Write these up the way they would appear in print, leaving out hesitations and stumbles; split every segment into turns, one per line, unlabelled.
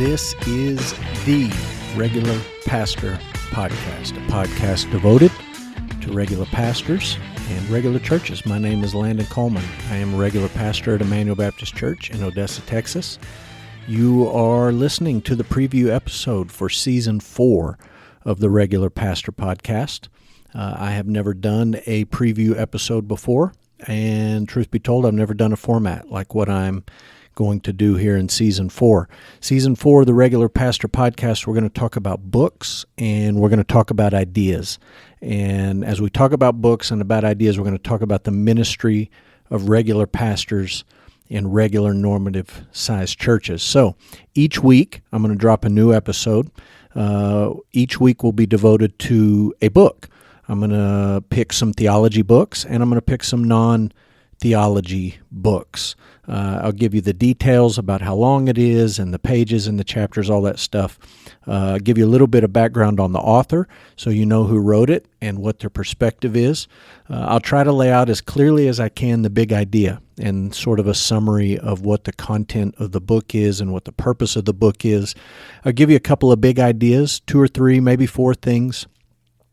This is the Regular Pastor Podcast, a podcast devoted to regular pastors and regular churches. My name is Landon Coleman. I am a regular pastor at Emmanuel Baptist Church in Odessa, Texas. You are listening to the preview episode for Season 4 of the Regular Pastor Podcast. I have never done a preview episode before, and truth be told, I've never done a format like what I'm going to do here in Season 4. Season 4 of the Regular Pastor Podcast, we're going to talk about books, and we're going to talk about ideas. And as we talk about books and about ideas, we're going to talk about the ministry of regular pastors in regular normative-sized churches. So each week, I'm going to drop a new episode. Each week will be devoted to a book. I'm going to pick some theology books, and I'm going to pick some non-theology books. I'll give you the details about how long it is and the pages and the chapters, all that stuff. Give you a little bit of background on the author so you know who wrote it and what their perspective is. I'll try to lay out as clearly as I can the big idea and sort of a summary of what the content of the book is and what the purpose of the book is. I'll give you a couple of big ideas, 2 or 3, maybe 4 things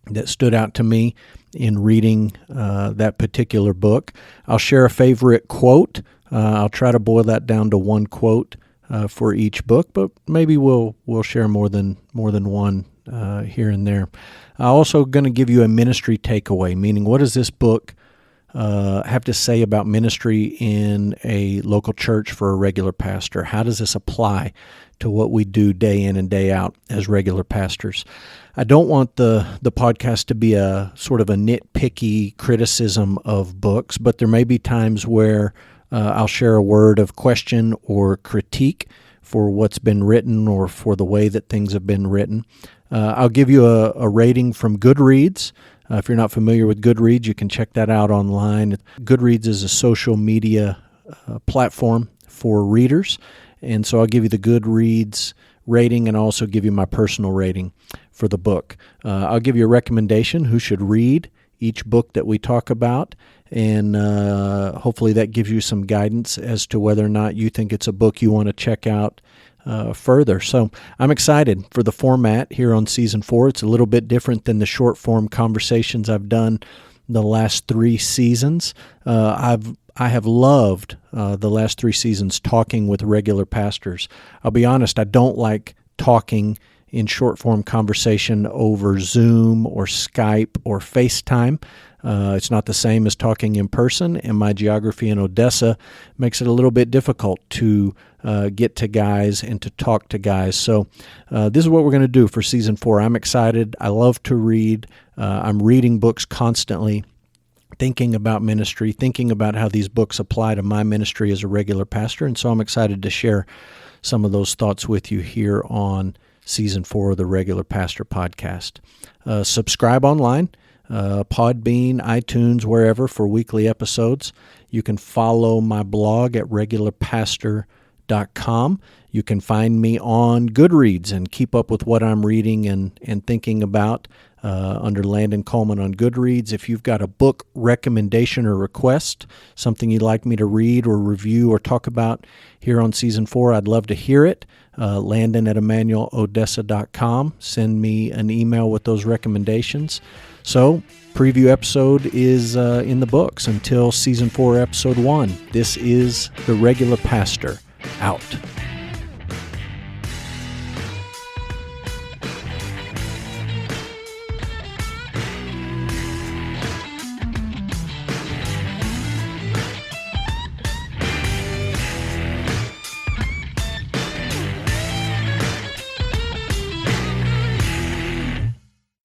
that stood out to me in reading that particular book. I'll share a favorite quote. I'll try to boil that down to one quote for each book, but maybe we'll share more than one here and there. I'm also going to give you a ministry takeaway, meaning what does this book have to say about ministry in a local church for a regular pastor? How does this apply to what we do day in and day out as regular pastors? I don't want the podcast to be a sort of a nitpicky criticism of books, but there may be times where I'll share a word of question or critique for what's been written or for the way that things have been written. I'll give you a rating from Goodreads. If you're not familiar with Goodreads, you can check that out online. Goodreads is a social media platform for readers, and so I'll give you the Goodreads rating and also give you my personal rating for the book. I'll give you a recommendation who should read each book that we talk about, and hopefully that gives you some guidance as to whether or not you think it's a book you want to check out further. So I'm excited for the format here on Season 4. It's a little bit different than the short-form conversations I've done the last 3 seasons. I have loved the last 3 seasons talking with regular pastors. I'll be honest, I don't like talking in short-form conversation over Zoom or Skype or FaceTime. It's not the same as talking in person, and my geography in Odessa makes it a little bit difficult to get to guys and to talk to guys. So this is what we're going to do for Season 4. I'm excited. I love to read. I'm reading books constantly, thinking about ministry, thinking about how these books apply to my ministry as a regular pastor, and so I'm excited to share some of those thoughts with you here on Season 4 of the Regular Pastor Podcast. Subscribe online. Podbean, iTunes, wherever for weekly episodes. You can follow my blog at regularpastor.com. You can find me on Goodreads and keep up with what I'm reading and thinking about under Landon Coleman on Goodreads. If you've got a book recommendation or request, something you'd like me to read or review or talk about here on Season 4, I'd love to hear it. Landon at EmmanuelOdessa.com. Send me an email with those recommendations. So, preview episode is in the books until Season 4, Episode 1. This is The Regular Pastor, out.